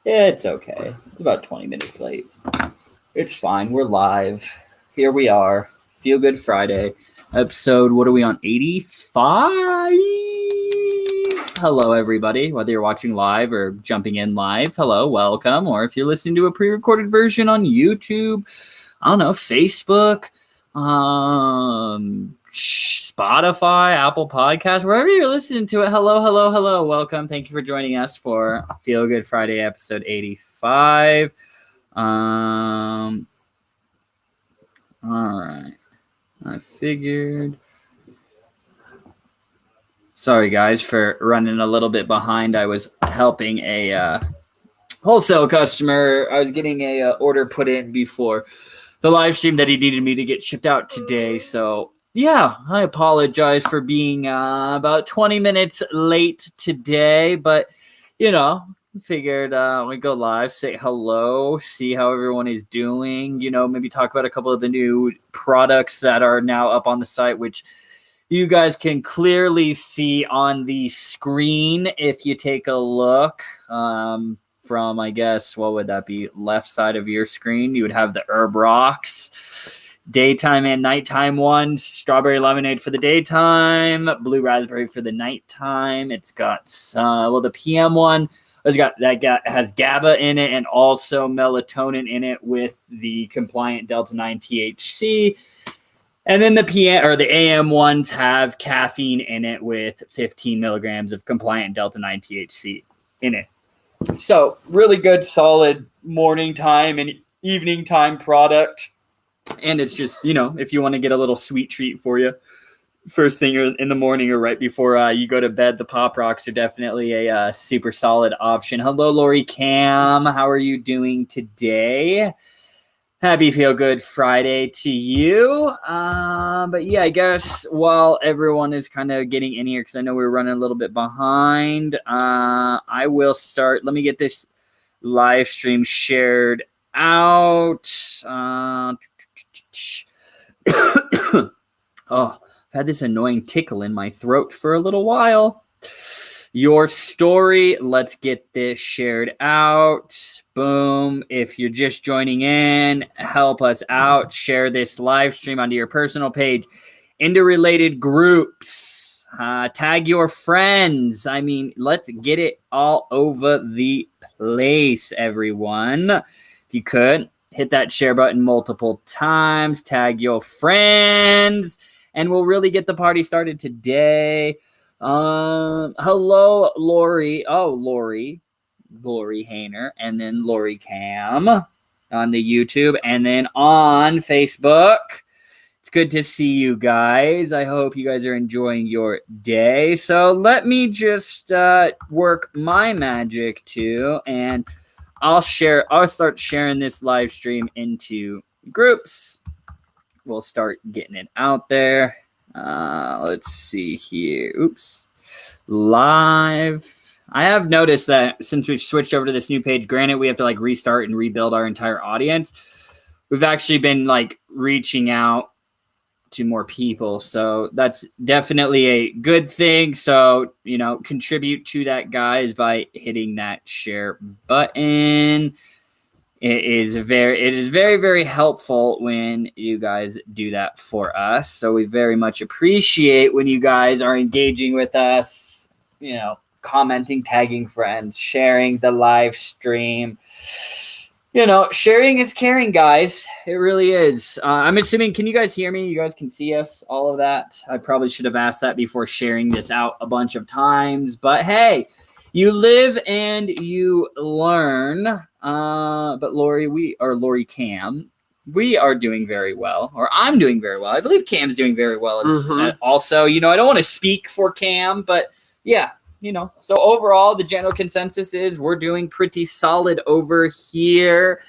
It's okay. It's about 20 minutes late. It's fine. We're live. Here we are. Feel Good Friday. Episode, what are we on? 85? Hello, everybody. Whether you're watching live or jumping in live, hello, welcome. Or if you're listening to a pre-recorded version on YouTube, I don't know, Facebook, Spotify, Apple Podcasts, wherever you're listening to it. Hello. Welcome. Thank you for joining us for Feel Good Friday, episode 85. All right. I figured. Sorry, guys, for running a little bit behind. I was helping a wholesale customer. I was getting a order put in before the live stream that he needed me to get shipped out today. So, yeah, I apologize for being about 20 minutes late today. But, you know, figured we go live, say hello, see how everyone is doing. You know, maybe talk about a couple of the new products that are now up on the site, which you guys can clearly see on the screen if you take a look. From, I guess, what would that be? Left side of your screen, you would have the Herb Rocks daytime and nighttime one. Strawberry lemonade for the daytime, blue raspberry for the nighttime. It's got the PM one has GABA in it and also melatonin in it with the compliant Delta 9 THC. And then the PM or the AM ones have caffeine in it with 15 milligrams of compliant Delta 9 THC in it. So really good, solid morning time and evening time product. And it's just, you know, if you want to get a little sweet treat for you first thing in the morning or right before you go to bed, the Pop Rocks are definitely a super solid option. Hello, Lori Cam. How are you doing today? Happy Feel Good Friday to you. But yeah, I guess while everyone is kind of getting in here, because I know we're running a little bit behind, I will start. Let me get this live stream shared out. Oh, I've had this annoying tickle in my throat for a little while. Your story. Let's get this shared out. Boom. If you're just joining in, help us out. Share this live stream onto your personal page, into related groups. Tag your friends. I mean, let's get it all over the place, everyone. If you could, hit that share button multiple times. Tag your friends. And we'll really get the party started today. Hello, Lori. Oh, Lori Hayner, and then Lori Cam on the YouTube, and then on Facebook. It's good to see you guys. I hope you guys are enjoying your day. So let me just work my magic too, and I'll start sharing this live stream into groups. We'll start getting it out there. Let's see here. Oops. Live. I have noticed that since we've switched over to this new page, granted, we have to restart and rebuild our entire audience. We've actually been reaching out to more people. So that's definitely a good thing. So, you know, contribute to that, guys, by hitting that share button. It is very, very helpful when you guys do that for us. So we very much appreciate when you guys are engaging with us, you know, commenting, tagging friends, sharing the live stream. You know, sharing is caring, guys. It really is. I'm assuming, can you guys hear me? You guys can see us, all of that. I probably should have asked that before sharing this out a bunch of times. But hey, you live and you learn. But Lori Cam, we are doing very well, or I'm doing very well. I believe Cam's doing very well. Also, you know, I don't want to speak for Cam, but yeah, you know, so overall, the general consensus is we're doing pretty solid over here.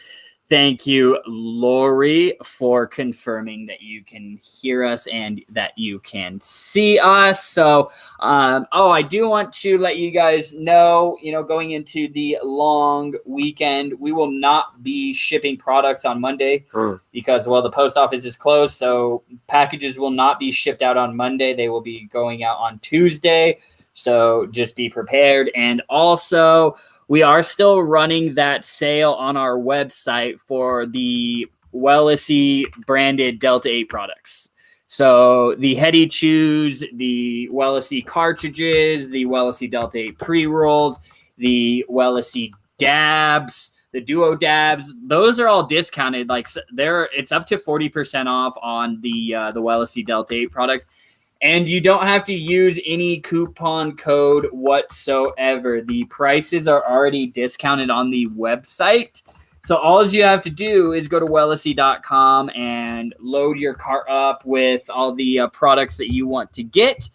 Thank you, Lori, for confirming that you can hear us and that you can see us. So, I do want to let you guys know, you know, going into the long weekend, we will not be shipping products on Monday because, well, the post office is closed. So packages will not be shipped out on Monday. They will be going out on Tuesday. So just be prepared. And also, we are still running that sale on our website for the Wellicy branded Delta 8 products. So the Heady Chews, the Wellicy cartridges, the Wellicy Delta 8 pre-rolls, the Wellicy dabs, the Duo dabs, those are all discounted. Like it's up to 40% off on the Wellicy Delta 8 products. And you don't have to use any coupon code whatsoever. The prices are already discounted on the website. So all you have to do is go to wellicy.com and load your cart up with all the products that you want to get.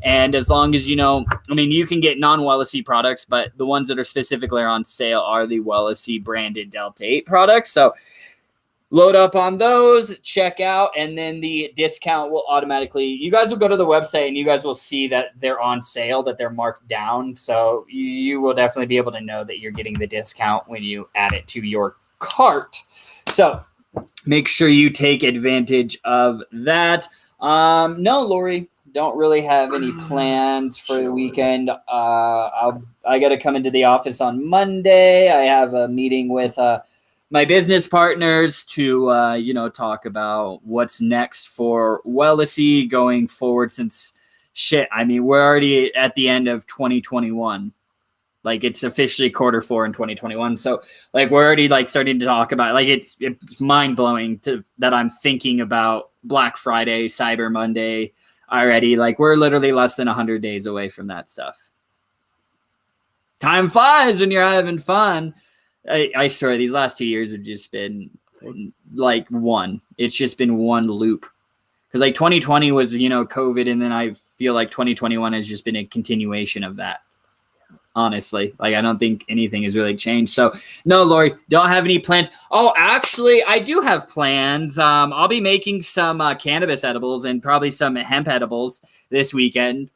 And as long as you can get non-Wellicy products, but the ones that are specifically on sale are the Wellicy branded Delta 8 products. So load up on those, check out, and then the discount will automatically, you guys will go to the website and you guys will see that they're on sale, that they're marked down. So you will definitely be able to know that you're getting the discount when you add it to your cart. So make sure you take advantage of that. No, Lori, don't really have any plans for the weekend. I got to come into the office on Monday. I have a meeting with my business partners to, talk about what's next for Wellicy going forward since we're already at the end of 2021. Like it's officially Q4 in 2021. So like we're already like starting to talk about it's mind blowing that I'm thinking about Black Friday, Cyber Monday already. Like we're literally less than 100 days away from that stuff. Time flies when you're having fun. I swear these last 2 years have just been like one. It's just been one loop. Because like 2020 was, COVID, and then I feel like 2021 has just been a continuation of that. Honestly, like I don't think anything has really changed. So no, Lori, don't have any plans. Oh, actually, I do have plans. I'll be making some cannabis edibles and probably some hemp edibles this weekend.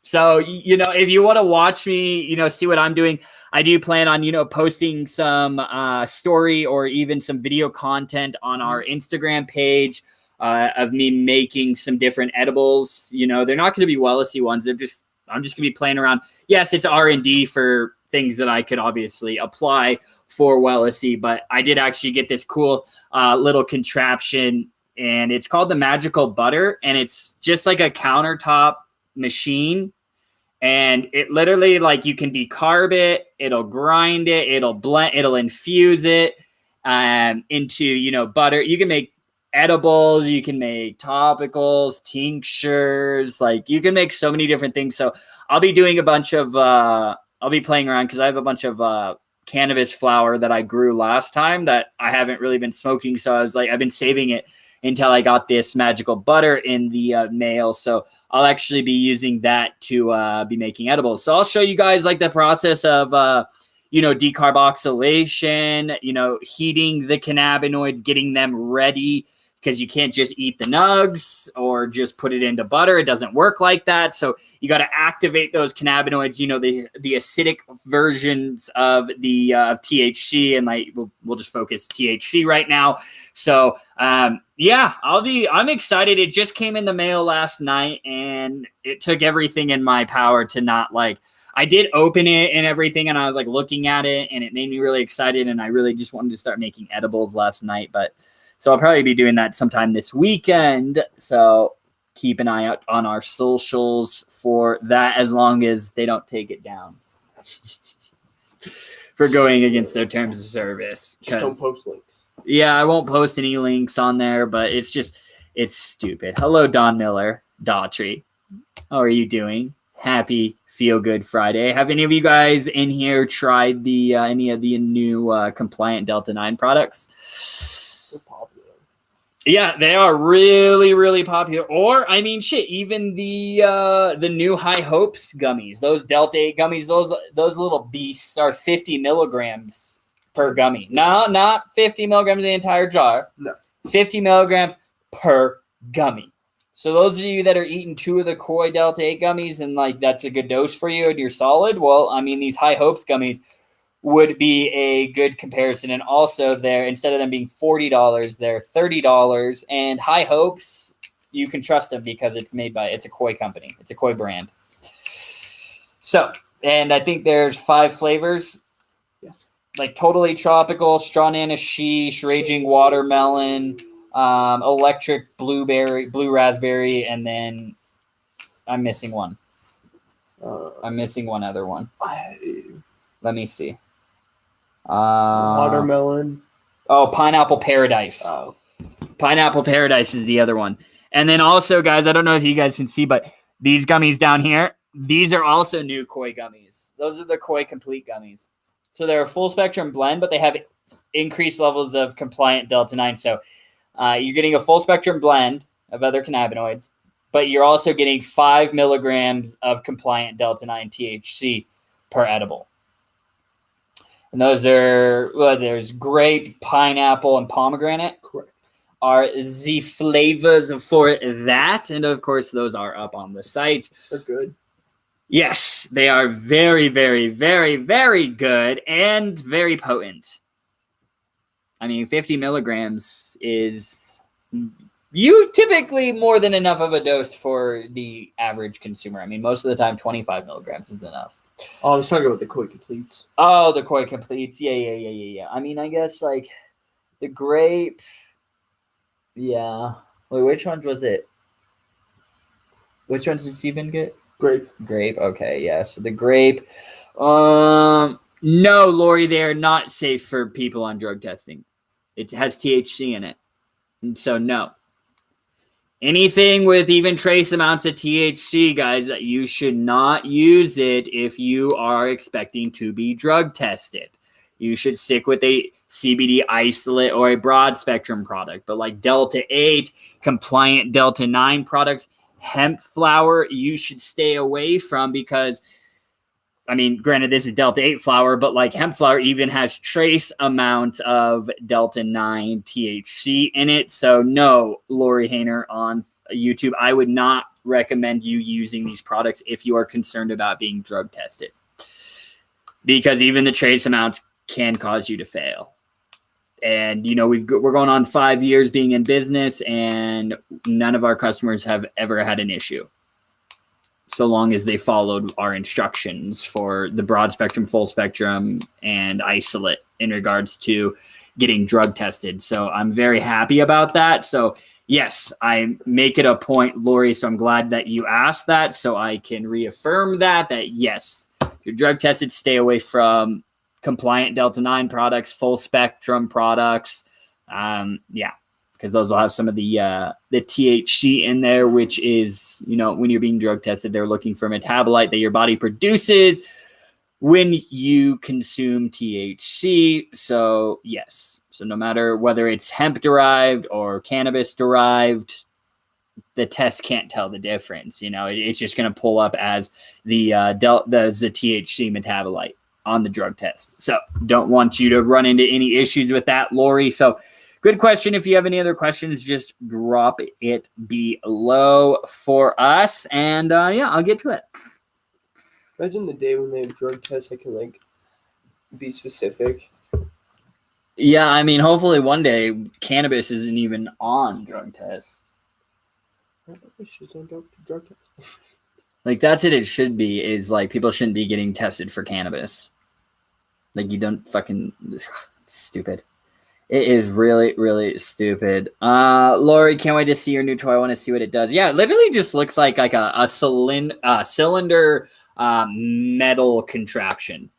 So, if you want to watch me, see what I'm doing, I do plan on, posting some story or even some video content on our Instagram page of me making some different edibles. They're not going to be Wellicy ones. I'm just going to be playing around. Yes, it's R&D for things that I could obviously apply for Wellicy, but I did actually get this cool little contraption, and it's called the Magical Butter, and it's just like a countertop machine. And it literally, like, you can decarb it, it'll grind it, it'll blend, it'll infuse it into, butter. You can make edibles, you can make topicals, tinctures, like you can make so many different things. So I'll be doing a bunch of, I'll be playing around because I have a bunch of cannabis flower that I grew last time that I haven't really been smoking. So I was like, I've been saving it until I got this Magical Butter in the mail. So I'll actually be using that to be making edibles. So I'll show you guys like the process of, decarboxylation, heating the cannabinoids, getting them ready, because you can't just eat the nugs or just put it into butter. It doesn't work like that. So you got to activate those cannabinoids, the acidic versions of the THC, and like we'll just focus THC right now. So I'm excited. It just came in the mail last night, and it took everything in my power to not I did open it and everything, and I was like looking at it, and it made me really excited, and I really just wanted to start making edibles last night. So I'll probably be doing that sometime this weekend. So keep an eye out on our socials for that, as long as they don't take it down for going against their terms of service. Just don't post links. Yeah, I won't post any links on there, but it's stupid. Hello, Don Miller, Daughtry. How are you doing? Happy Feel Good Friday. Have any of you guys in here tried any of the new compliant Delta 9 products? They're popular. Yeah, they are really, really popular. Or, even the new High Hopes gummies, those Delta 8 gummies, those little beasts are 50 milligrams per gummy. No, not 50 milligrams in the entire jar. No. 50 milligrams per gummy. So those of you that are eating 2 of the Koi Delta 8 gummies and that's a good dose for you and you're solid, well, these High Hopes gummies would be a good comparison. And also instead of them being $40, they're $30. And High Hopes, you can trust them because it's a Koi company. It's a Koi brand. So, and I think there's 5 flavors. like Totally Tropical, Straw Nana Sheesh, Raging Watermelon, Electric Blueberry, Blue Raspberry, and then I'm missing one. I'm missing one other one. Let me see. Watermelon. Oh, Pineapple Paradise. Oh. Pineapple Paradise is the other one. And then also, guys, I don't know if you guys can see, but these gummies down here, these are also new Koi gummies. Those are the Koi Complete gummies. So they're a full spectrum blend, but they have increased levels of compliant Delta-9. So you're getting a full spectrum blend of other cannabinoids, but you're also getting 5 milligrams of compliant Delta-9 THC per edible. And those are, well, there's grape, pineapple, and pomegranate. Correct. Are the flavors for that. And of course, those are up on the site. They're good. Yes, they are very, very, very, very good and very potent. I mean, 50 milligrams is typically more than enough of a dose for the average consumer. I mean, most of the time, 25 milligrams is enough. Oh, I was talking about the Koi Completes. Oh, the Koi Completes. Yeah. I mean, I guess, like, the grape. Yeah. Wait, which ones was it? Which ones did Steven get? Grape. Okay, yeah. So the grape. No, Lori, they are not safe for people on drug testing. It has THC in it. And so no. Anything with even trace amounts of THC, guys, you should not use it if you are expecting to be drug tested. You should stick with a CBD isolate or a broad spectrum product. But like Delta-8, compliant Delta-9 products, hemp flower, you should stay away from because, I mean, granted, this is Delta-8 flower, but like hemp flower even has trace amounts of Delta-9 THC in it. So no, Lori Hayner on YouTube, I would not recommend you using these products if you are concerned about being drug tested. Because even the trace amounts can cause you to fail. And, you know, we're going on 5 years being in business, and none of our customers have ever had an issue. So long as they followed our instructions for the broad spectrum, full spectrum, and isolate in regards to getting drug tested. So I'm very happy about that. So yes, I make it a point, Lori. So I'm glad that you asked that. So I can reaffirm that yes, if you're drug tested, stay away from compliant Delta-9 products, full spectrum products. Because those will have some of the THC in there, which is, you know, when you're being drug tested, they're looking for metabolite that your body produces when you consume THC. So yes, so no matter whether it's hemp derived or cannabis derived, the test can't tell the difference. You know, it's just going to pull up as the THC metabolite on the drug test. So don't want you to run into any issues with that, Lori. So good question. If you have any other questions, just drop it below for us. And I'll get to it. Imagine the day when they have drug tests that can like be specific. Yeah, I mean, hopefully one day cannabis isn't even on drug tests. Drug tests. Like that's what it should be, is like people shouldn't be getting tested for cannabis. Like you don't fucking stupid. It is really, really stupid. Lori, can't wait to see your new toy. I want to see what it does. Yeah, it literally just looks like a cylinder metal contraption.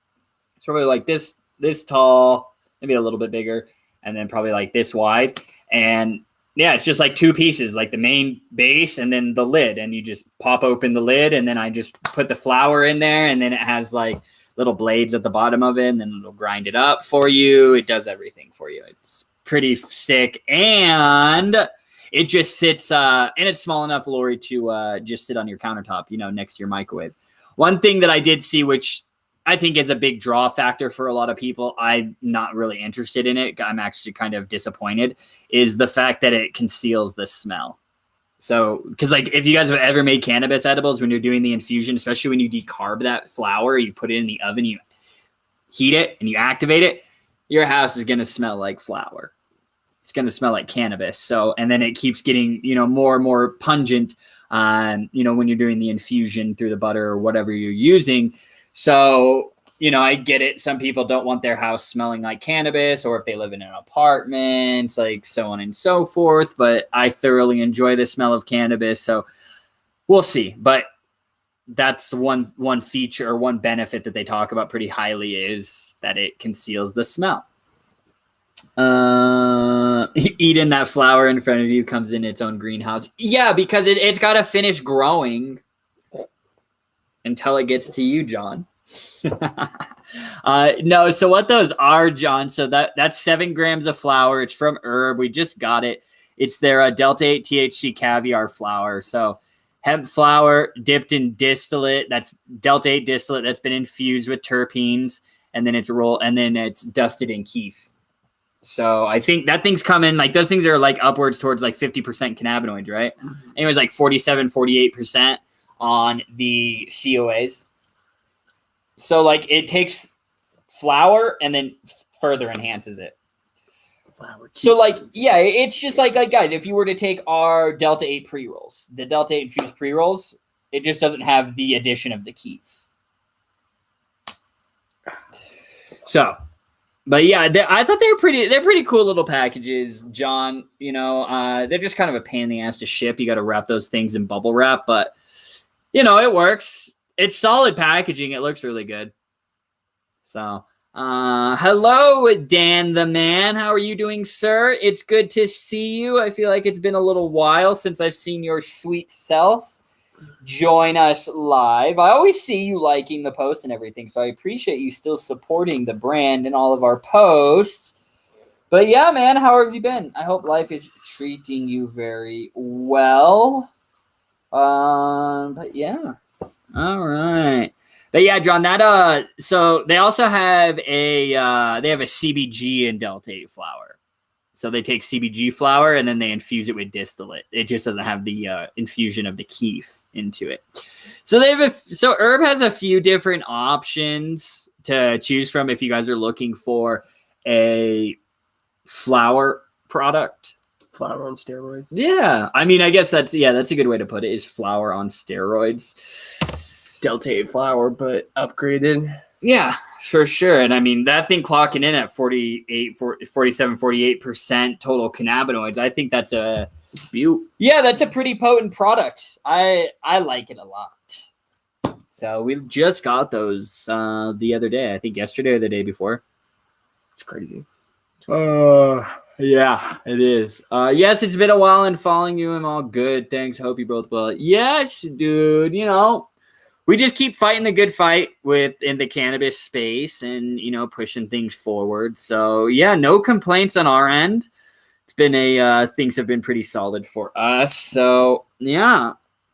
It's probably like this tall, maybe a little bit bigger, and then probably like this wide. And yeah, it's just like two pieces, like the main base and then the lid. And you just pop open the lid, and then I just put the flour in there, and then it has like little blades at the bottom of it, and then it'll grind it up for you. It does everything for you. It's pretty sick. And it just sits, and it's small enough, Lori, to just sit on your countertop, you know, next to your microwave. One thing that I did see, which I think is a big draw factor for a lot of people, I'm not really interested in it, I'm actually kind of disappointed, is the fact that it conceals the smell. So, because like if you guys have ever made cannabis edibles, when you're doing the infusion, especially when you decarb that flower, you put it in the oven, you heat it and you activate it, your house is going to smell like flower. It's going to smell like cannabis. So, and then it keeps getting, you know, more and more pungent, you know, when you're doing the infusion through the butter or whatever you're using. So I get it. Some people don't want their house smelling like cannabis, or if they live in an apartment, like so on and so forth. But I thoroughly enjoy the smell of cannabis. So we'll see. But that's one feature or one benefit that they talk about pretty highly is that it conceals the smell. Eating that flower in front of you comes in its own greenhouse. Yeah, because it's got to finish growing until it gets to you, John. No, so what those are, John, so that's 7 grams of flour. It's from Herb. We just got it. It's their Delta 8 THC caviar flour. So hemp flour dipped in distillate. That's Delta 8 distillate that's been infused with terpenes, and then it's dusted in keef. So I think that thing's coming, like those things are like upwards towards like 50% cannabinoids, right? And it was like 47, 48% on the COAs. So like it takes flour and then further enhances it. So like, yeah, it's just like guys, if you were to take our Delta 8 pre-rolls, the Delta 8 infused pre-rolls, it just doesn't have the addition of the keef. So, but yeah, I thought they're pretty cool little packages, John. They're just kind of a pain in the ass to ship. You got to wrap those things in bubble wrap, but it works. It's solid packaging. It looks really good. So, hello, Dan the man. How are you doing, sir? It's good to see you. I feel like it's been a little while since I've seen your sweet self join us live. I always see you liking the posts and everything, so I appreciate you still supporting the brand and all of our posts. But yeah, man, how have you been? I hope life is treating you very well. But yeah. All right. But yeah, John, that so they also have a CBG in Delta 8 flour. So they take CBG flour and then they infuse it with distillate. It just doesn't have the infusion of the keef into it. So Herb has a few different options to choose from if you guys are looking for a flour product. Flour on steroids. Yeah. I mean, I guess that's a good way to put it, is flour on steroids. Delta 8 flour, but upgraded. Yeah, for sure. And I mean, that thing clocking in at 48% total cannabinoids. I think that's a beaut. Yeah, that's a pretty potent product. I like it a lot. So we've just got those the other day. I think yesterday or the day before. It's crazy. Yeah, it is. Yes, it's been a while and following you. I'm all good. Thanks. Hope you both well. Yes, dude. We just keep fighting the good fight in the cannabis space and, pushing things forward. So yeah, no complaints on our end. It's been things have been pretty solid for us. So yeah,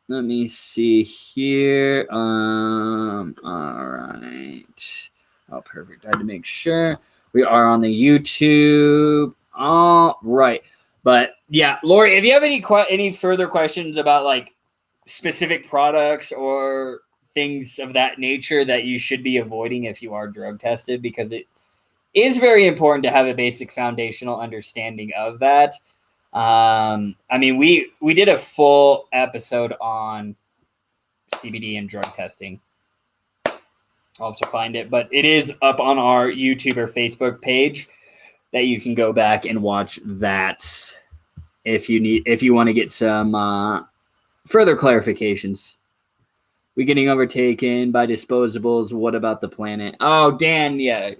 let me see here. All right. Oh, perfect. I had to make sure we are on the YouTube. All right. But yeah, Lori, if you have any further questions about like specific products or things of that nature that you should be avoiding if you are drug tested, because it is very important to have a basic foundational understanding of that. I mean, we did a full episode on CBD and drug testing. I'll have to find it, but it is up on our YouTube or Facebook page that you can go back and watch that if you want to get some further clarifications. We getting overtaken by disposables. What about the planet? Oh, Dan, yeah.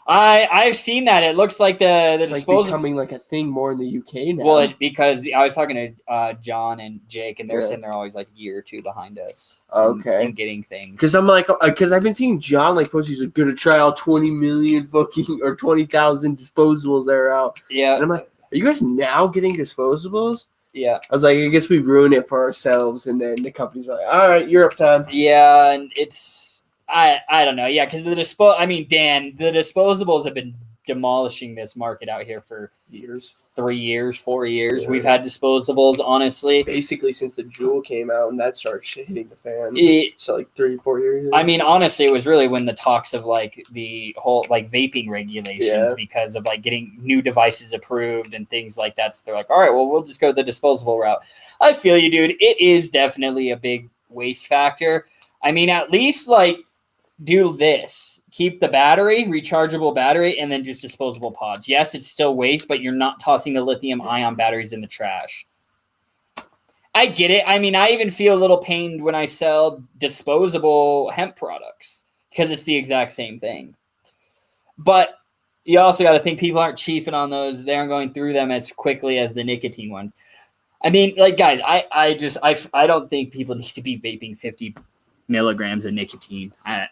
I've seen that. It looks like the disposable like becoming like a thing more in the UK now. Well, because I was talking to John and Jake, and they're saying they're always like a year or two behind us. Okay. In getting things. Because I've been seeing John like post, he's like, gonna try out 20 million fucking or 20,000 disposables that are out. Yeah. And I'm like, are you guys now getting disposables? Yeah. I was like, I guess we ruin it for ourselves, and then the company's like, all right, Europe time. Yeah, and it's I don't know. Yeah, because Dan, the disposables have been demolishing this market out here for years, 3 years, 4 years. Yeah. We've had disposables, honestly, basically since the Juul came out, and that started hitting the fan. So like 3-4 years ago. I mean, honestly, it was really when the talks of like the whole like vaping regulations because of like getting new devices approved and things like that. So they're like, all right, well, we'll just go the disposable route. I feel you, dude. It is definitely a big waste factor. I mean, at least like do this. keep the battery, rechargeable battery, and then just disposable pods. Yes, it's still waste, but you're not tossing the lithium-ion batteries in the trash. I get it. I mean, I even feel a little pained when I sell disposable hemp products because it's the exact same thing. But you also got to think people aren't chiefing on those. They aren't going through them as quickly as the nicotine one. I mean, like, guys, I don't think people need to be vaping 50 milligrams of nicotine. I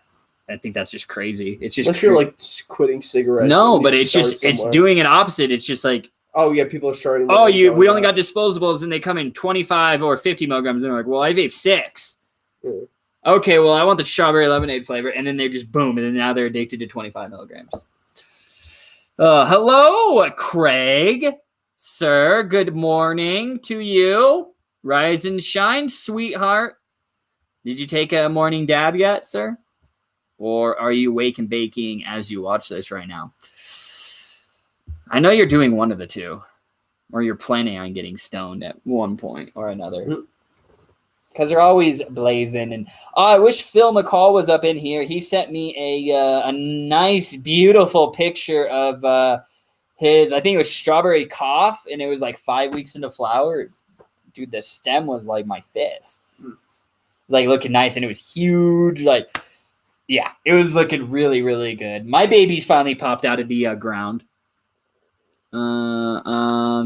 think that's just crazy. It's just unless you're like quitting cigarettes. No, but it's just it's doing it opposite. It's just like, oh yeah, people are starting. Oh, we only got disposables, and they come in 25 or 50 milligrams, and they're like, well, I vape 6. Yeah. Okay, well, I want the strawberry lemonade flavor, and then they just boom, and then now they're addicted to 25 milligrams. Hello, Craig, sir. Good morning to you. Rise and shine, sweetheart. Did you take a morning dab yet, sir? Or are you wake and baking as you watch this right now? I know you're doing one of the two, or you're planning on getting stoned at one point or another. Because they're always blazing. And I wish Phil McCall was up in here. He sent me a nice, beautiful picture of his, I think it was strawberry cough, and it was like 5 weeks into flower. Dude, the stem was like my fist. Like looking nice, and it was huge. Like, yeah, it was looking really, really good. My baby's finally popped out of the ground.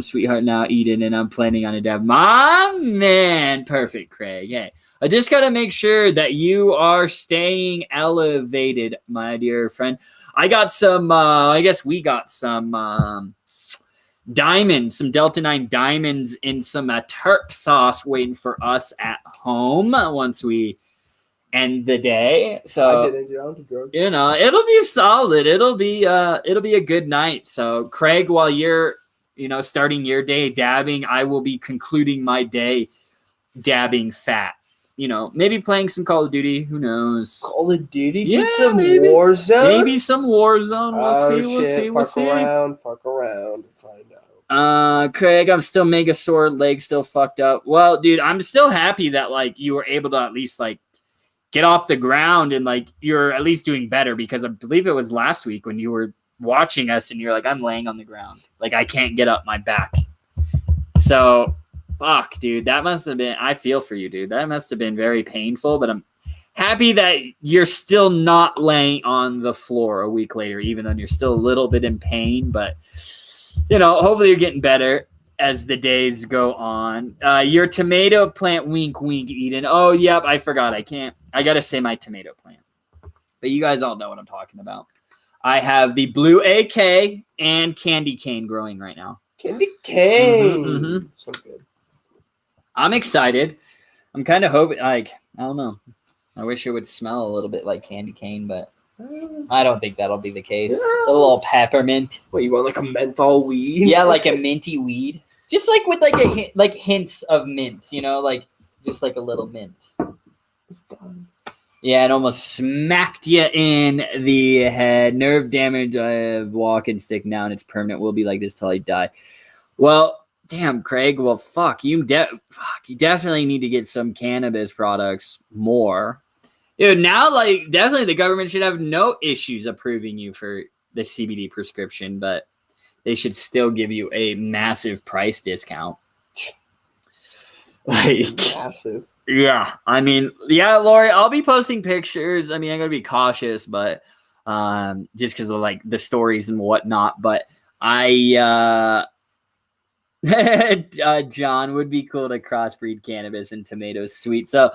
Sweetheart now eating, and I'm planning on a dab. My man, perfect, Craig. Hey, I just got to make sure that you are staying elevated, my dear friend. I got some, I guess we got some diamonds, some Delta 9 diamonds in some terp sauce waiting for us at home once we end the day. So you know, it'll be solid. It'll be a good night. So Craig, while you're starting your day dabbing, I will be concluding my day dabbing fat. Maybe playing some Call of Duty. Who knows? Call of Duty? Yeah, some Warzone? Maybe some Warzone. We'll see. Fuck around. Find out. Craig, I'm still mega sore. Leg still fucked up. Well, dude, I'm still happy that like you were able to at least like get off the ground and like you're at least doing better, because I believe it was last week when you were watching us and you're like, I'm laying on the ground. Like I can't get up my back. So fuck, dude, that must have been, I feel for you, dude. That must have been very painful, but I'm happy that you're still not laying on the floor a week later, even though you're still a little bit in pain, but hopefully you're getting better as the days go on. Your tomato plant, wink, wink, Eden. Oh, yep, I forgot. I got to say my tomato plant. But you guys all know what I'm talking about. I have the blue AK and candy cane growing right now. Candy cane. Mm-hmm. So good. I'm excited. I'm kind of hoping, like, I don't know. I wish it would smell a little bit like candy cane, but I don't think that'll be the case. A little peppermint. What, you want like a menthol weed? Yeah, like a minty weed. Just like with like a hint, like hints of mint, like just like a little mint. Yeah, it almost smacked you in the head. Nerve damage. I have walking stick now, and it's permanent. We'll be like this till I die. Well, damn, Craig. Well, fuck you. You definitely need to get some cannabis products more. Dude, now like definitely the government should have no issues approving you for the CBD prescription, but they should still give you a massive price discount. Like massive. Yeah. I mean, yeah, Lori, I'll be posting pictures. I mean, I'm gonna be cautious, but just because of like the stories and whatnot. But John, would be cool to crossbreed cannabis and tomatoes sweet. So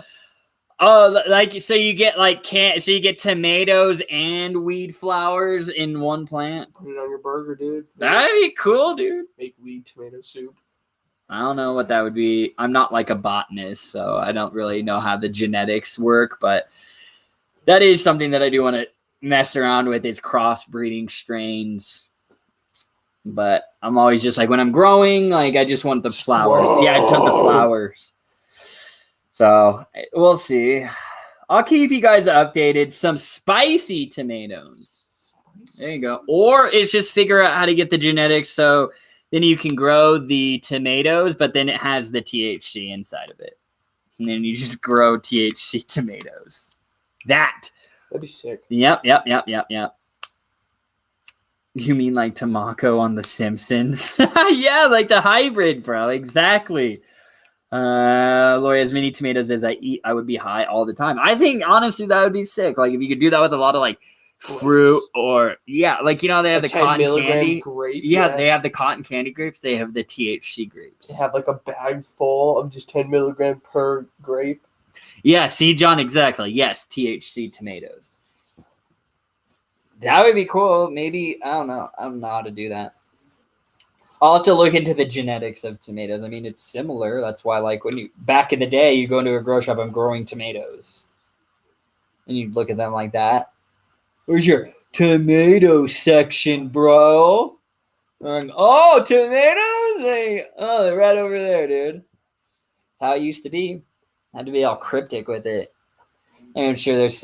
you get tomatoes and weed flowers in one plant. Put it on your burger, dude. That'd be cool, dude. Make weed tomato soup. I don't know what that would be. I'm not like a botanist, so I don't really know how the genetics work, but that is something that I do want to mess around with, is crossbreeding strains. But I'm always just like, when I'm growing, like I just want the flowers. Whoa. Yeah, I just want the flowers. So we'll see. I'll keep you guys updated. Some spicy tomatoes. There you go. Or it's just figure out how to get the genetics so then you can grow the tomatoes, but then it has the THC inside of it. And then you just grow THC tomatoes. That That'd be sick. Yep. You mean like Tamako on The Simpsons? Yeah, like the hybrid, bro. Exactly. Lori, as many tomatoes as I eat, I would be high all the time. I think honestly that would be sick. Like if you could do that with a lot of like fruit or like they have the cotton candy grape. Yeah, they have the cotton candy grapes. They have the THC grapes. They have like a bag full of just 10 milligram per grape. Yeah, see, John, exactly. Yes, THC tomatoes. That would be cool. Maybe I don't know how to do that. I'll have to look into the genetics of tomatoes. I mean, it's similar. That's why, like, when back in the day, you go into a grow shop, I'm growing tomatoes. And you look at them like that. Where's your tomato section, bro? Like, oh, tomatoes? They're right over there, dude. That's how it used to be. Had to be all cryptic with it. And I'm sure there's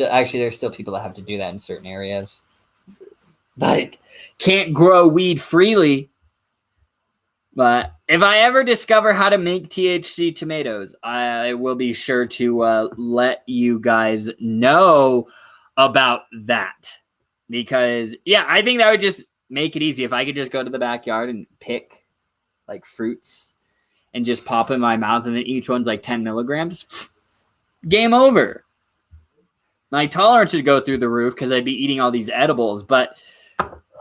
still people that have to do that in certain areas. Like, can't grow weed freely. But if I ever discover how to make THC tomatoes, I will be sure to let you guys know about that. Because, I think that would just make it easy. If I could just go to the backyard and pick, like, fruits and just pop in my mouth, and then each one's like 10 milligrams, game over. My tolerance would go through the roof because I'd be eating all these edibles. But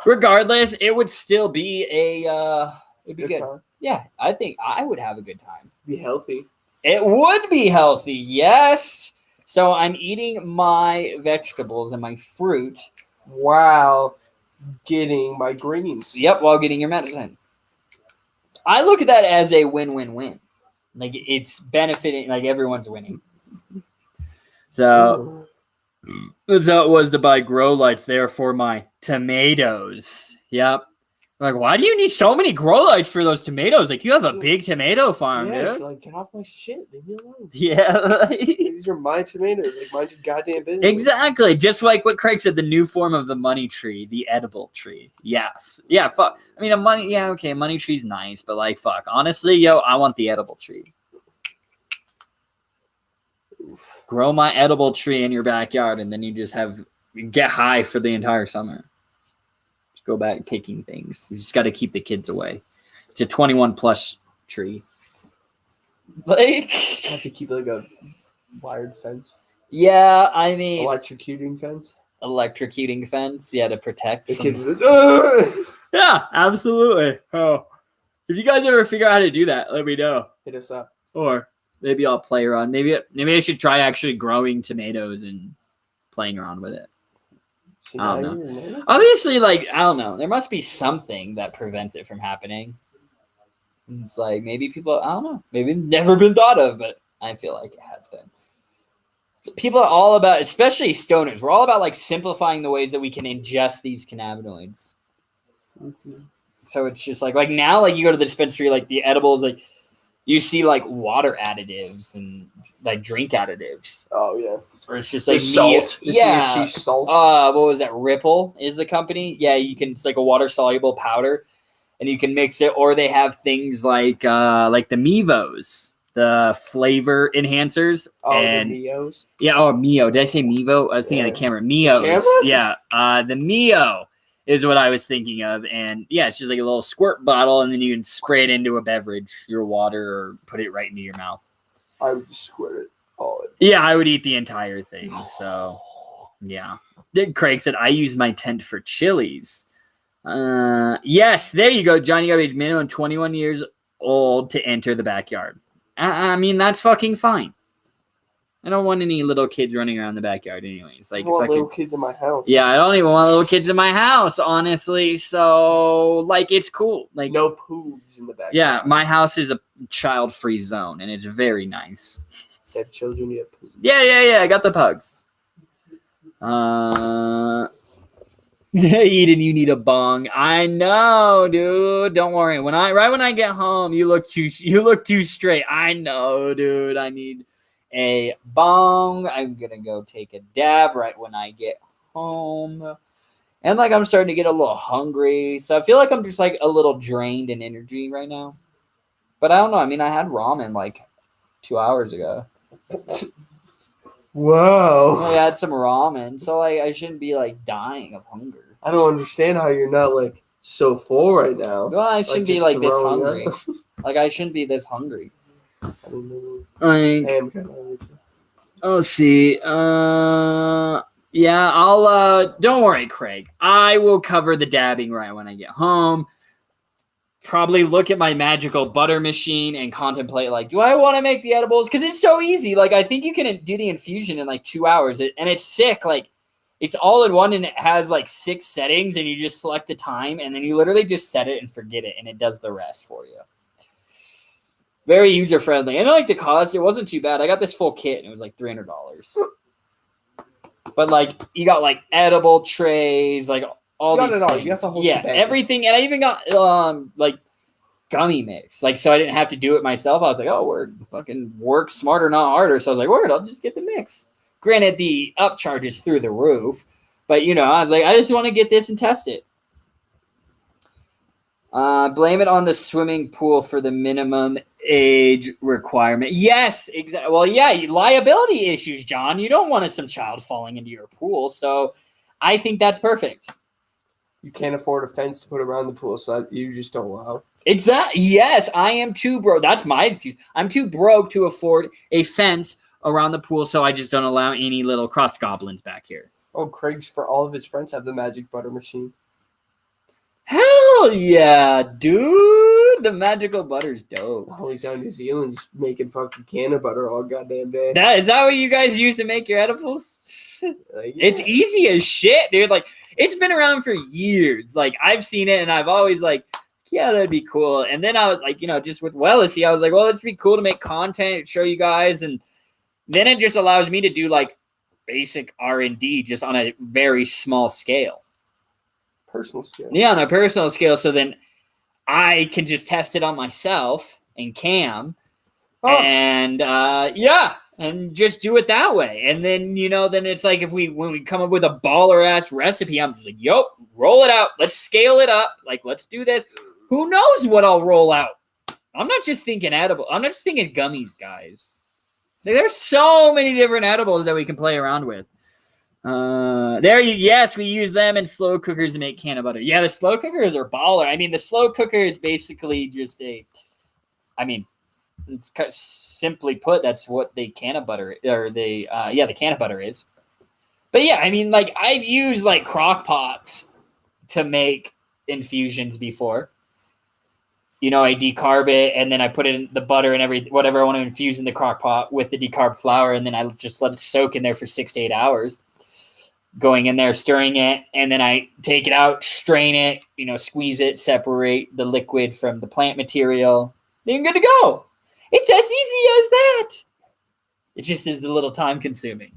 regardless, it would still be it'd be good. Time. Yeah, I think I would have a good time. Be healthy. It would be healthy, yes. So I'm eating my vegetables and my fruit while getting my greens. Yep, while getting your medicine. I look at that as a win-win-win. Like, it's benefiting, like, everyone's winning. So it was to buy grow lights there for my tomatoes. Yep. Like, why do you need so many grow lights for those tomatoes? Like, you have a big tomato farm, dude. Like, get off my shit. Leave me alone. Yeah. These are my tomatoes. Like, mind your goddamn business. Exactly. Just like what Craig said, the new form of the money tree, the edible tree. Yes. Yeah, fuck. I mean, a money tree's nice, but, like, fuck. Honestly, I want the edible tree. Grow my edible tree in your backyard, and then you get high for the entire summer. Go back picking things. You just got to keep the kids away. It's a 21 plus tree. Like, I have to keep like a wired fence. Yeah, I mean, electrocuting fence. Yeah, to protect the kids. Yeah, absolutely. Oh, if you guys ever figure out how to do that, let me know. Hit us up. Or maybe I'll play around. Maybe I should try actually growing tomatoes and playing around with it. I don't know. Obviously, like, I don't know. There must be something that prevents it from happening. It's like maybe people, I don't know. Maybe it's never been thought of, but I feel like it has been. So people are all about, especially stoners, we're all about like simplifying the ways that we can ingest these cannabinoids. Mm-hmm. So it's just like now, like you go to the dispensary, like the edibles, like you see like water additives and like drink additives. Oh yeah. Or it's just like salt. Yeah. Salt. What was that? Ripple is the company. Yeah, it's like a water soluble powder, and you can mix it. Or they have things like the Mevos, the flavor enhancers. Oh, and the Meos. Yeah. Oh, Mio. Did I say Mevo? I was thinking of the camera. Meos. Yeah. The Mio is what I was thinking of, and yeah, it's just like a little squirt bottle, and then you can spray it into a beverage, your water, or put it right into your mouth. I would just squirt it. Yeah, I would eat the entire thing. So, yeah. Craig said, I use my tent for chilies. Yes, there you go, John. You got to be minimum 21 years old to enter the backyard. I mean, that's fucking fine. I don't want any little kids running around the backyard anyways. Like, I want little kids in my house. Yeah, I don't even want little kids in my house, honestly. So, like, it's cool. Like, no poobs in the backyard. Yeah, my house is a child-free zone, and it's very nice. Said children get poop. Yeah. I got the pugs. Eden, you need a bong. I know, dude. Don't worry. Right when I get home, you look too straight. I know, dude. I need a bong. I'm gonna go take a dab right when I get home. And like I'm starting to get a little hungry. So I feel like I'm just like a little drained in energy right now. But I don't know. I mean, I had ramen like 2 hours ago. Wow. I had some ramen, so like I shouldn't be like dying of hunger. I don't understand how you're not like so full right now. Well, I shouldn't be like this hungry. Like I shouldn't be this hungry. I don't know. Like, I am kind of hungry. let's see. Yeah, I'll don't worry, Craig. I will cover the dabbing right when I get home. Probably look at my magical butter machine and contemplate, like, do I want to make the edibles? Because it's so easy. Like, I think you can do the infusion in like 2 hours, and it's sick. Like, it's all in one, and it has like 6 settings, and you just select the time, and then you literally just set it and forget it, and it does the rest for you. Very user friendly, and I like the cost. It wasn't too bad. I got this full kit, and it was like $300. But like, you got like edible trays, like. All these things. You got the whole shebang. Everything, and I even got like gummy mix, like so I didn't have to do it myself. I was like, oh, word, fucking work smarter, not harder. So I was like, word, I'll just get the mix. Granted, the upcharge is through the roof, but you know, I was like, I just want to get this and test it. Blame it on the swimming pool for the minimum age requirement. Yes, exactly. Well, yeah, liability issues, John. You don't want some child falling into your pool, so I think that's perfect. You can't afford a fence to put around the pool, so you just don't allow. Exactly. Yes, I am too broke. That's my excuse. I'm too broke to afford a fence around the pool, so I just don't allow any little crotch goblins back here. Oh, Craig's for all of his friends have the magic butter machine. Hell yeah, dude! The magical butter's dope. Oh, he's down in New Zealand just making fucking can of butter all goddamn day. Is that what you guys use to make your edibles? Yeah. It's easy as shit, dude. Like, it's been around for years. Like, I've seen it, and I've always like, yeah, that'd be cool. And then I was like, you know, just with Wellicy, I was like, well, it'd be cool to make content, show you guys, and then it just allows me to do like basic R&D just on a very small scale. Personal scale. Yeah, on a personal scale. So then I can just test it on myself and Cam, and yeah. And just do it that way. And then, you know, then it's like when we come up with a baller ass recipe, I'm just like, yup, roll it out. Let's scale it up. Like, let's do this. Who knows what I'll roll out? I'm not just thinking edible. I'm not just thinking gummies, guys. There's so many different edibles that we can play around with. Yes, we use them in slow cookers to make can of butter. Yeah, the slow cookers are baller. I mean, the slow cooker is basically just it's simply put, that's what the can of butter the can of butter is. But yeah, I mean, like, I've used like crock pots to make infusions before. You know, I decarb it and then I put in the butter and whatever I want to infuse in the crock pot with the decarb flour, and then I just let it soak in there for 6 to 8 hours. Going in there, stirring it, and then I take it out, strain it, you know, squeeze it, separate the liquid from the plant material. Then you're good to go. It's as easy as that. It just is a little time consuming.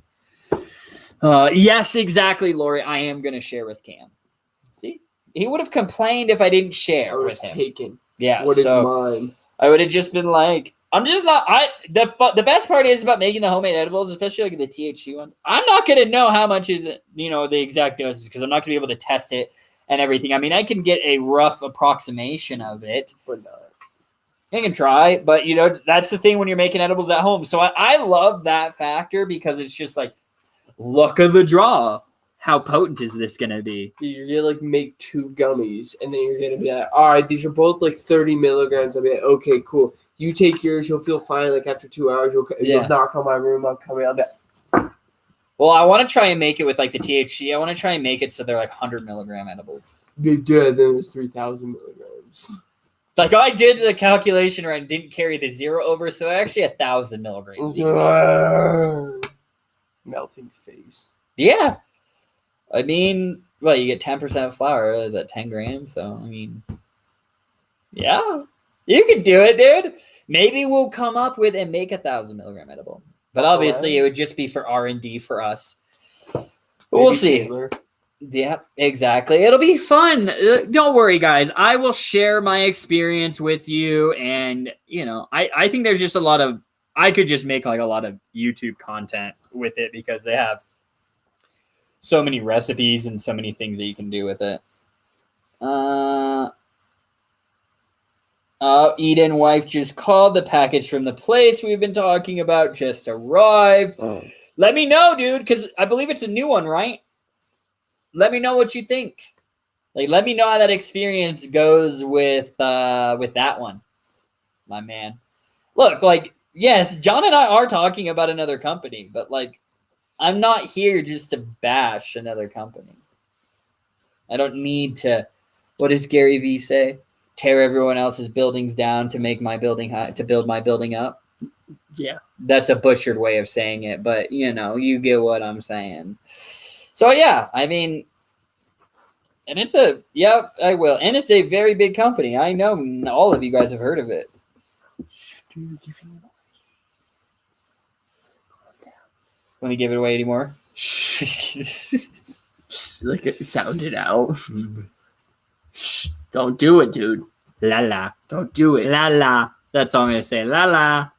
Yes, exactly, Lori. I am going to share with Cam. See? He would have complained if I didn't share with him. Taken. Yeah. What is mine? I would have just been like, I'm just not. The best part is about making the homemade edibles, especially like the THC one. I'm not going to know how much is, you know, the exact dosage, because I'm not going to be able to test it and everything. I mean, I can get a rough approximation of it. But no. I can try, but, you know, that's the thing when you're making edibles at home. So I love that factor, because it's just like, luck of the draw. How potent is this going to be? You're going to like make 2 gummies, and then you're going to be like, all right, these are both like 30 milligrams. I'll be like, okay, cool. You take yours, you'll feel fine. Like after 2 hours, you'll knock on my room. I'm coming out there. Well, I want to try and make it with like the THC. I want to try and make it so they're like 100 milligram edibles. Yeah, then it was 3,000 milligrams. Like, I did the calculation where I didn't carry the 0 over, so actually 1,000 milligrams each. Melting face. Yeah. I mean, well, you get 10% flour, that 10 grams, so, I mean, yeah. You could do it, dude. Maybe we'll come up with and make 1,000 milligram edible. But obviously, it would just be for R&D for us. But we'll see. Taylor. Yeah, exactly. It'll be fun. Don't worry, guys. I will share my experience with you. And, you know, I think there's just I could just make like a lot of YouTube content with it, because they have so many recipes and so many things that you can do with it. Eden wife just called. The package from the place we've been talking about just arrived. Oh. Let me know, dude, because I believe it's a new one, right? Let me know what you think. Like, let me know how that experience goes with that one, my man. Look, like, yes, John and I are talking about another company, but like, I'm not here just to bash another company. I don't need to. What does Gary Vee say? Tear everyone else's buildings down to make my building high, to build my building up. Yeah, that's a butchered way of saying it, but you get what I'm saying. So yeah, I mean, and I will, and it's a very big company. I know all of you guys have heard of it. Let me give it away anymore. Like it sounded out. Don't do it, dude. La la. Don't do it. La la. That's all I'm gonna say. La la.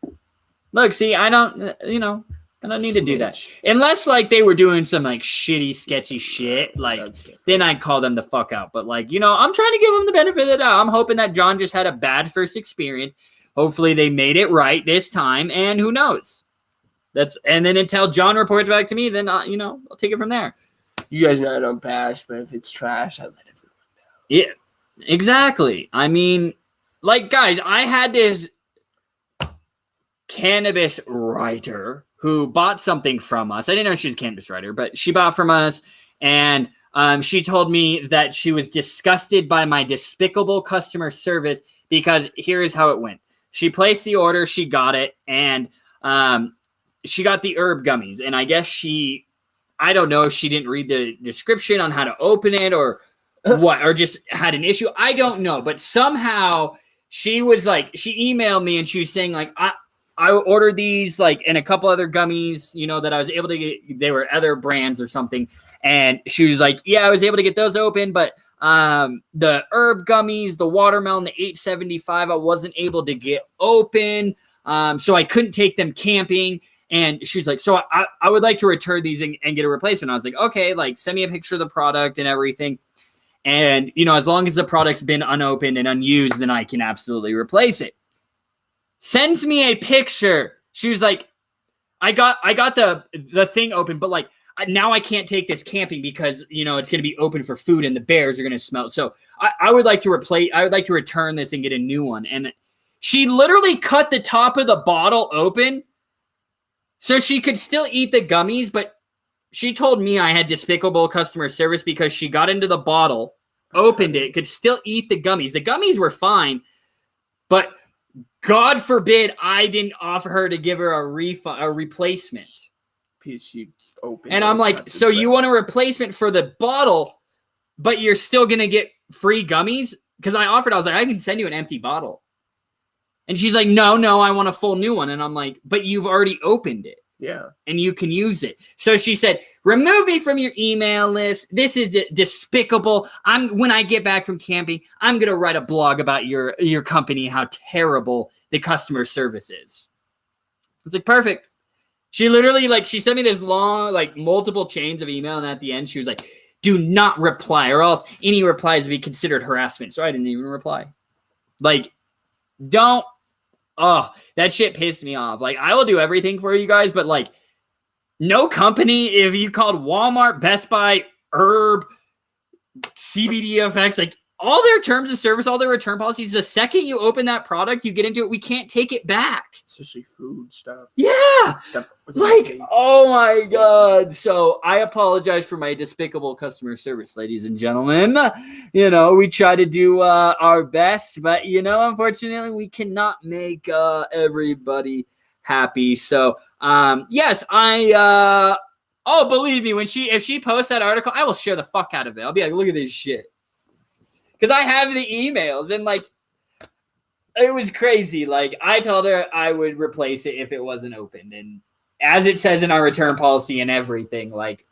Look, see, I don't need to do that. Unless like they were doing some like shitty, sketchy shit. Like then I'd call them the fuck out. But like, I'm trying to give them the benefit of the doubt. I'm hoping that John just had a bad first experience. Hopefully they made it right this time, and who knows? And then until John reports back to me, then I'll take it from there. You guys know I don't bash, but if it's trash, I let everyone know. Yeah, exactly. I mean, like, guys, I had this cannabis writer who bought something from us. I didn't know she was a cannabis writer, but she bought from us, and she told me that she was disgusted by my despicable customer service because here is how it went. She placed the order, she got it, and she got the herb gummies, and I guess I don't know if she didn't read the description on how to open it or what, or just had an issue. I don't know, but somehow she was like, she emailed me and she was saying like, I ordered these like and a couple other gummies, that I was able to get. They were other brands or something, and she was like, yeah, I was able to get those open, but the herb gummies, the watermelon, the 875, I wasn't able to get open, so I couldn't take them camping. And she's like, so I would like to return these and get a replacement. I was like, okay, like send me a picture of the product and everything. And, as long as the product's been unopened and unused, then I can absolutely replace it. Sends me a picture. She was like, I got the thing open, but like now I can't take this camping because, it's going to be open for food and the bears are going to smell. So I would like to return this and get a new one. And she literally cut the top of the bottle open so she could still eat the gummies, but she told me I had despicable customer service because she got into the bottle, opened it, could still eat the gummies. The gummies were fine, but God forbid I didn't offer her to give her a replacement. Because she opened and I'm like, so you want a replacement for the bottle, but you're still going to get free gummies? Because I was like, I can send you an empty bottle. And she's like, no, I want a full new one. And I'm like, but you've already opened it. Yeah. And you can use it. So she said, remove me from your email list. This is despicable. When I get back from camping, I'm going to write a blog about your company and how terrible the customer service is. It's like, perfect. She literally, like, she sent me this long, like, multiple chains of email. And at the end, she was like, do not reply or else any replies would be considered harassment. So I didn't even reply. Like, don't. Oh, that shit pissed me off. Like, I will do everything for you guys, but like, no company, if you called Walmart, Best Buy, Herb, CBD FX, like all their terms of service, all their return policies, the second you open that product, you get into it, we can't take it back. Especially food stuff. Yeah. Stuff like, oh my God. So I apologize for my despicable customer service, ladies and gentlemen. We try to do our best, but unfortunately we cannot make everybody happy. So yes, believe me, if she posts that article, I will share the fuck out of it. I'll be like, look at this shit. Because I have the emails and like, it was crazy. Like, I told her I would replace it if it wasn't opened. And as it says in our return policy and everything, like,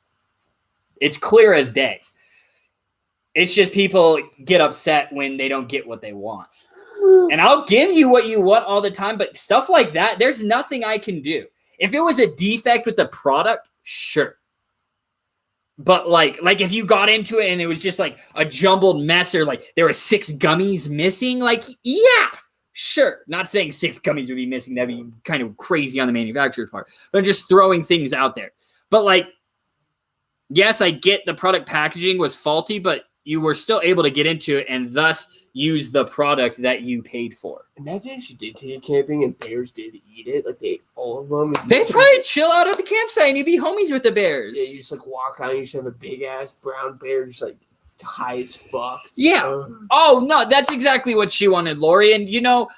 it's clear as day. It's just people get upset when they don't get what they want. And I'll give you what you want all the time, but stuff like that, there's nothing I can do. If it was a defect with the product, sure. But like if you got into it and it was just like a jumbled mess or like there were 6 gummies missing, like, yeah, Sure, not saying 6 gummies would be missing. That'd be kind of crazy on the manufacturer's part. But I'm just throwing things out there. But like, yes, I get the product packaging was faulty, but you were still able to get into it and thus use the product that you paid for. Imagine if you did take it camping and bears did eat it. Like, they ate all of them. They'd probably chill out at the campsite and you'd be homies with the bears. Yeah, you just like walk out and you just have a big ass brown bear just like high as fuck. Yeah. Oh, no, that's exactly what she wanted, Lori. And, you know,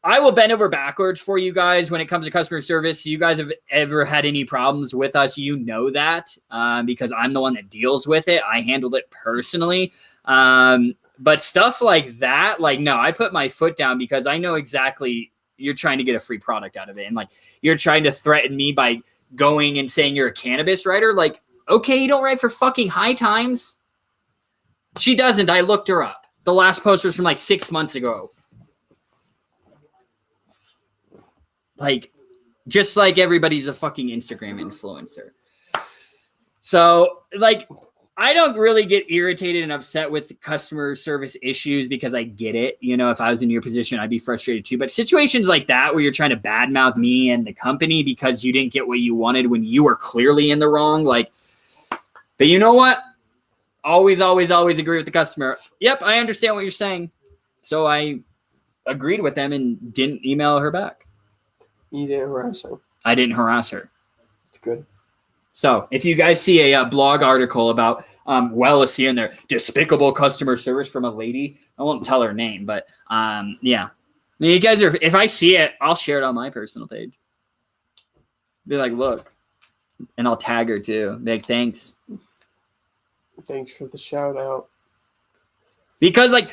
I will bend over backwards for you guys when it comes to customer service. You guys have ever had any problems with us, you know that, because I'm the one that deals with it. I handled it personally. But stuff like that, like, no, I put my foot down because I know exactly you're trying to get a free product out of it. And like, you're trying to threaten me by going and saying you're a cannabis writer. Like, okay, you don't write for fucking High Times. She doesn't. I looked her up. The last post was from like 6 months ago. Like, just like everybody's a fucking Instagram influencer. So, like, I don't really get irritated and upset with customer service issues because I get it. You know, if I was in your position, I'd be frustrated too. But situations like that where you're trying to badmouth me and the company because you didn't get what you wanted when you were clearly in the wrong, like, but you know what? Always, always, always agree with the customer. Yep, I understand what you're saying. So I agreed with them and didn't email her back. You didn't harass her. I didn't harass her. It's good. So if you guys see a blog article about Wellicy and their despicable customer service from a lady, I won't tell her name, but yeah. I mean, you guys are, if I see it, I'll share it on my personal page. Be like, look, and I'll tag her too. Be like, thanks. Thanks for the shout out. Because like,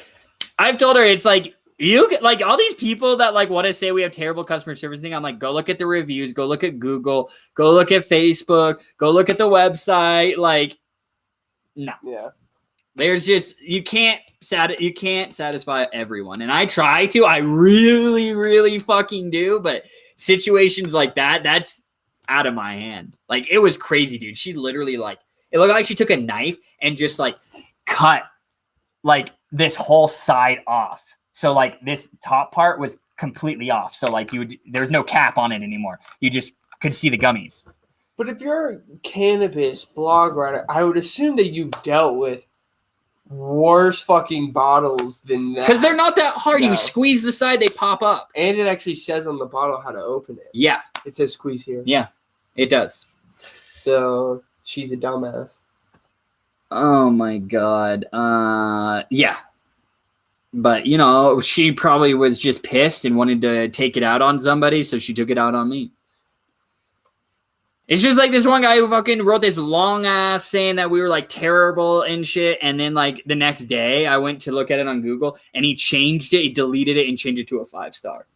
I've told her, it's like, you get like all these people that like want to say we have terrible customer service thing. I'm like, go look at the reviews, go look at Google, go look at Facebook, go look at the website. Like, no, yeah, there's just you can't satisfy everyone, and I try to. I really, really fucking do. But situations like that, that's out of my hand. Like, it was crazy, dude. She literally like it looked like she took a knife and just like cut like this whole side off. So like this top part was completely off. So like there's no cap on it anymore. You just could see the gummies. But if you're a cannabis blog writer, I would assume that you've dealt with worse fucking bottles than that. Because they're not that hard. No. You squeeze the side, they pop up. And it actually says on the bottle how to open it. Yeah. It says squeeze here. Yeah, it does. So she's a dumbass. Oh my God. Yeah. But, you know, she probably was just pissed and wanted to take it out on somebody, so she took it out on me. It's just like this one guy who fucking wrote this long ass saying that we were like terrible and shit. And then like the next day I went to look at it on Google and he changed it. He deleted it and changed it to a 5-star.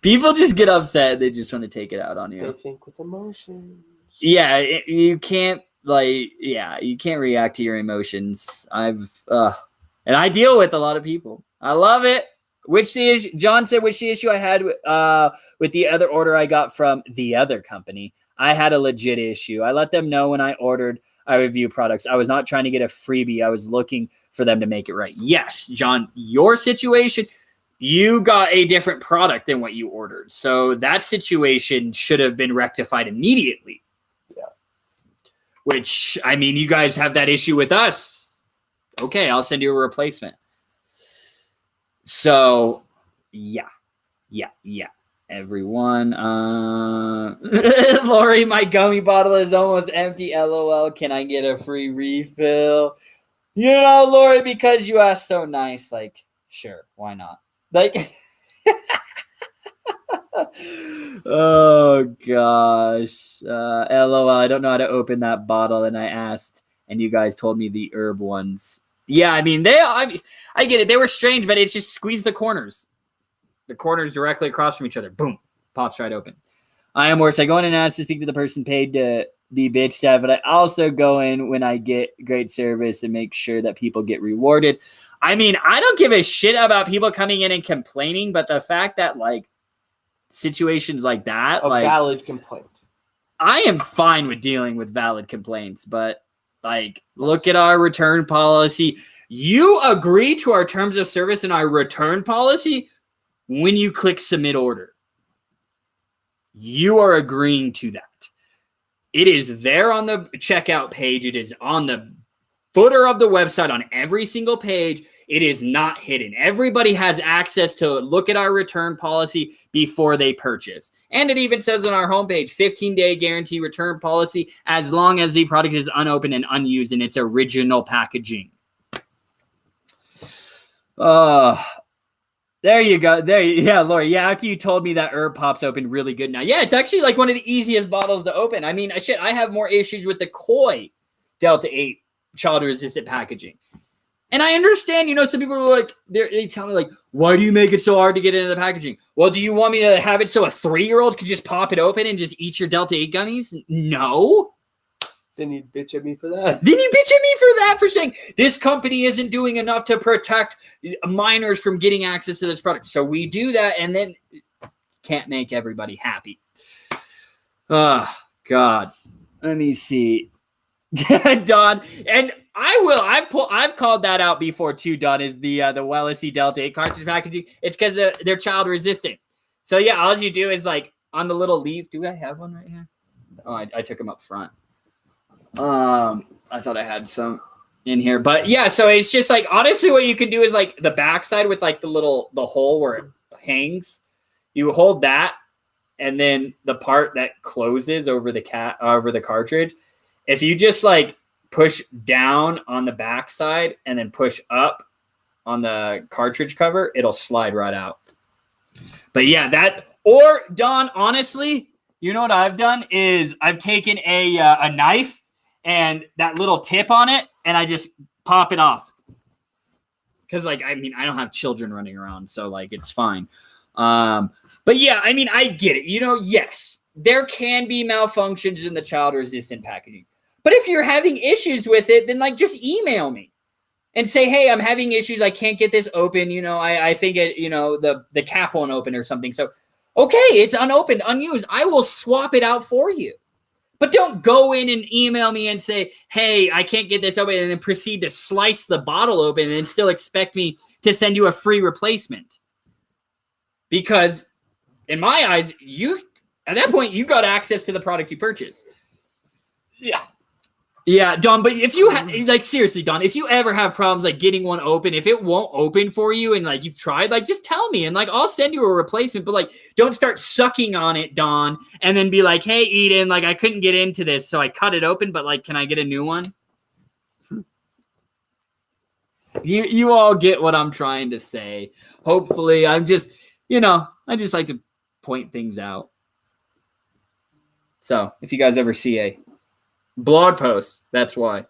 People just get upset. They just want to take it out on you. They think with emotions. Yeah, you can't. Like, yeah, you can't react to your emotions. And I deal with a lot of people. I love it. John said, which the issue I had with the other order I got from the other company. I had a legit issue. I let them know when I ordered I review products. I was not trying to get a freebie. I was looking for them to make it right. Yes, John, your situation, you got a different product than what you ordered. So that situation should have been rectified immediately. Which, I mean, you guys have that issue with us. Okay, I'll send you a replacement. So, yeah. Everyone. Lori, my gummy bottle is almost empty. LOL. Can I get a free refill? You know, Lori, because you asked so nice. Like, sure, why not? Like... Oh gosh. LOL, I don't know how to open that bottle, and I asked and you guys told me the herb ones. Yeah, I mean I get it. They were strange, but it's just squeeze the corners. The corners directly across from each other. Boom. Pops right open. I am worse. I go in and ask to speak to the person paid to be bitched at, but I also go in when I get great service and make sure that people get rewarded. I mean, I don't give a shit about people coming in and complaining, but the fact that like situations like that, like valid complaint. I am fine with dealing with valid complaints, but like look at our return policy. You agree to our terms of service and our return policy when you click submit order. You are agreeing to that. It is there on the checkout page. It is on the footer of the website on every single page. It is not hidden. Everybody has access to look at our return policy before they purchase. And it even says on our homepage, 15-day guarantee return policy as long as the product is unopened and unused in its original packaging. There you go. Yeah, Lori. Yeah, after you told me that herb pops open really good now. Yeah, it's actually like one of the easiest bottles to open. I mean, I have more issues with the Koi Delta 8 child-resistant packaging. And I understand, some people are like, they tell me like, why do you make it so hard to get into the packaging? Well, do you want me to have it so a 3-year-old could just pop it open and just eat your Delta 8 gummies? No. Then you'd bitch at me for that. Then you bitch at me for that, for saying this company isn't doing enough to protect minors from getting access to this product. So we do that and then can't make everybody happy. Oh, God. Let me see. Don, and I've called that out before too, Don, is the Wellicy Delta 8 cartridge packaging. It's because they're child resistant. So yeah, all you do is like on the little leaf. Do I have one right here? Oh, I took them up front. I thought I had some in here, but yeah, so it's just like, honestly, what you can do is like the backside with like the hole where it hangs, you hold that, and then the part that closes over the cartridge, if you just like push down on the backside and then push up on the cartridge cover, it'll slide right out. But yeah, or Don, honestly, you know what I've done is I've taken a knife and that little tip on it, and I just pop it off. Because, like, I mean, I don't have children running around, so, like, it's fine. But, yeah, I mean, I get it. Yes, there can be malfunctions in the child-resistant packaging. But if you're having issues with it, then, like, just email me and say, hey, I'm having issues. I can't get this open. I think, the cap won't open or something. So, okay, it's unopened, unused. I will swap it out for you. But don't go in and email me and say, hey, I can't get this open, and then proceed to slice the bottle open and then still expect me to send you a free replacement. Because in my eyes, at that point, you got access to the product you purchased. Yeah. Yeah, Don, but if you like, seriously, Don, if you ever have problems like getting one open, if it won't open for you and like you've tried, like just tell me and like I'll send you a replacement. But like, don't start sucking on it, Don, and then be like, hey, Eden, like I couldn't get into this, so I cut it open, but like, can I get a new one? You all get what I'm trying to say. Hopefully, I just like to point things out. So if you guys ever see a blog post, that's why.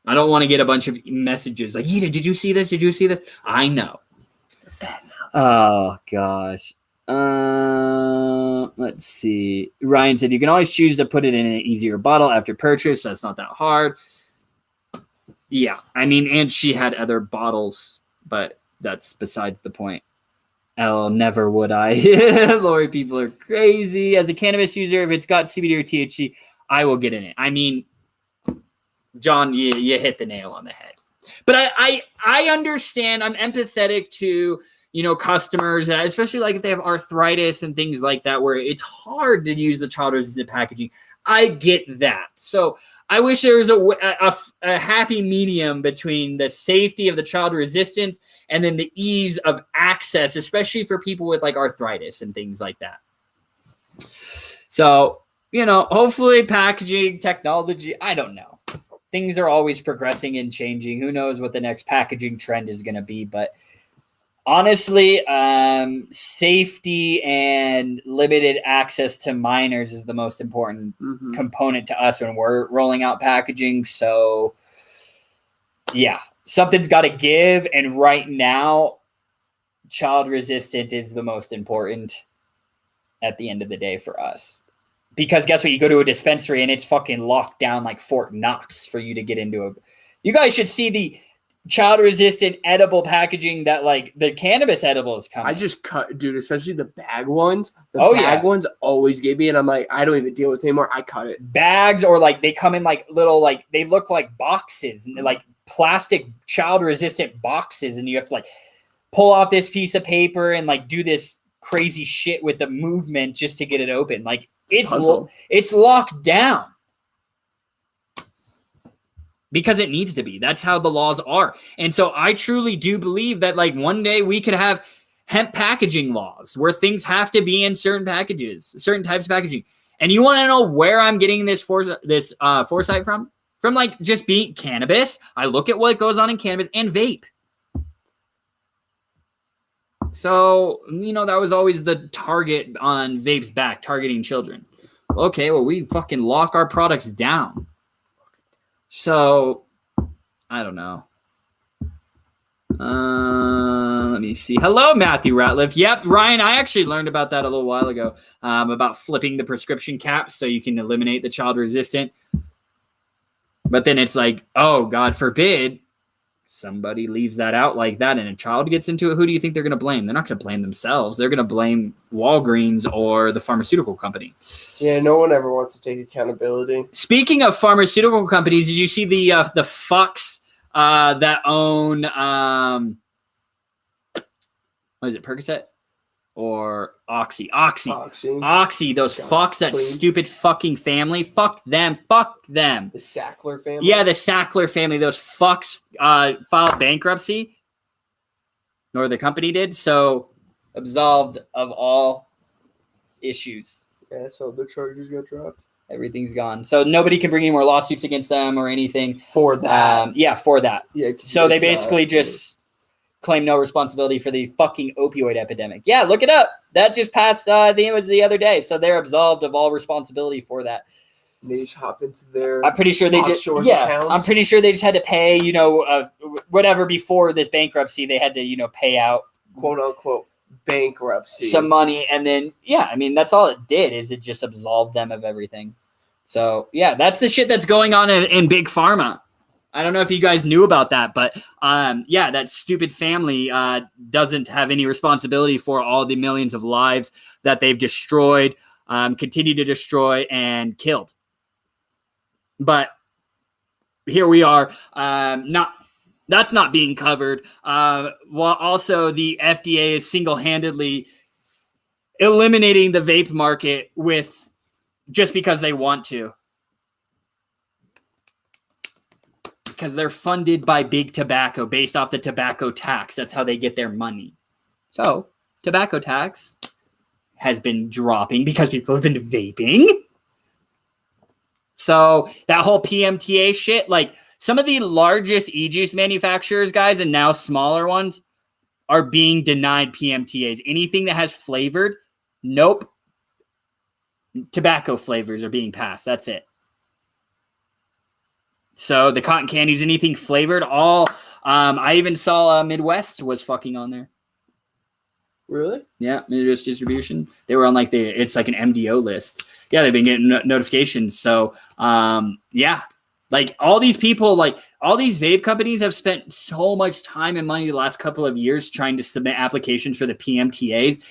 I don't want to get a bunch of messages like, Eden, did you see this? Did you see this? I know. Oh, gosh. Let's see. Ryan said, you can always choose to put it in an easier bottle after purchase. That's not that hard. Yeah, I mean, and she had other bottles, but that's besides the point. Oh, never would I. Lori, people are crazy. As a cannabis user, if it's got CBD or THC, I will get in it. I mean, John, you hit the nail on the head. But I understand. I'm empathetic to, customers, especially like if they have arthritis and things like that, where it's hard to use the child-resistant packaging. I get that. So I wish there was a happy medium between the safety of the child resistance and then the ease of access, especially for people with like arthritis and things like that. So, hopefully packaging technology, I don't know. Things are always progressing and changing. Who knows what the next packaging trend is going to be, but honestly, safety and limited access to minors is the most important component to us when we're rolling out packaging. So, yeah, something's got to give. And right now, child resistant is the most important at the end of the day for us. Because guess what? You go to a dispensary and it's fucking locked down like Fort Knox for you to get into it. You guys should see the child-resistant edible packaging that like the cannabis edibles come. I just cut, dude, especially the bag ones. The bag ones always give me, and I'm like, I don't even deal with it anymore. I cut it. Bags, or like they come in like little, like they look like boxes and like plastic child-resistant boxes, and you have to like pull off this piece of paper and like do this crazy shit with the movement just to get it open. Like it's locked down because it needs to be. That's how the laws are. And so I truly do believe that like one day we could have hemp packaging laws where things have to be in certain packages, certain types of packaging. And you want to know where I'm getting this foresight from? From like just being cannabis. I look at what goes on in cannabis and vape. So, you know, that was always the target on Vape's back, targeting children. Okay, well, we fucking lock our products down. So, I don't know. Let me see. Hello, Matthew Ratliff. Yep, Ryan, I actually learned about that a little while ago, about flipping the prescription caps so you can eliminate the child resistant. But then it's like, oh, God forbid, somebody leaves that out like that and a child gets into it. Who do you think they're going to blame? They're not going to blame themselves. They're going to blame Walgreens or the pharmaceutical company. Yeah, no one ever wants to take accountability. Speaking of pharmaceutical companies, did you see the fucks that own what is it, Percocet or Oxy? Oxy, those fucks, that stupid fucking family. Fuck them. The Sackler family? Yeah, the Sackler family. Those fucks filed bankruptcy. Or the company did. So absolved of all issues. Yeah, so the charges got dropped. Everything's gone. So nobody can bring any more lawsuits against them or anything. For that. For that. Yeah, so they basically just claim no responsibility for the fucking opioid epidemic. Yeah, look it up. That just passed the other day. So they're absolved of all responsibility for that. They just hop into their I'm pretty sure they just accounts. I'm pretty sure they just had to pay, whatever before this bankruptcy, they had to, pay out quote unquote bankruptcy. Some money, and then that's all it did, is it just absolved them of everything. So yeah, that's the shit that's going on in big pharma. I don't know if you guys knew about that, but that stupid family doesn't have any responsibility for all the millions of lives that they've destroyed, continue to destroy, and killed. But here we are, that's not being covered. While also the FDA is single-handedly eliminating the vape market just because they want to. Because they're funded by big tobacco based off the tobacco tax. That's how they get their money. So, tobacco tax has been dropping because people have been vaping. So, that whole PMTA shit, like some of the largest e-juice manufacturers, guys, and now smaller ones, are being denied PMTAs. Anything that has flavored, nope. Tobacco flavors are being passed. That's it. So the cotton candies, anything flavored, all. I even saw Midwest was fucking on there. Really? Yeah, Midwest distribution. They were on it's like an MDO list. Yeah, they've been getting notifications. So like all these people, like all these vape companies have spent so much time and money the last couple of years trying to submit applications for the PMTAs.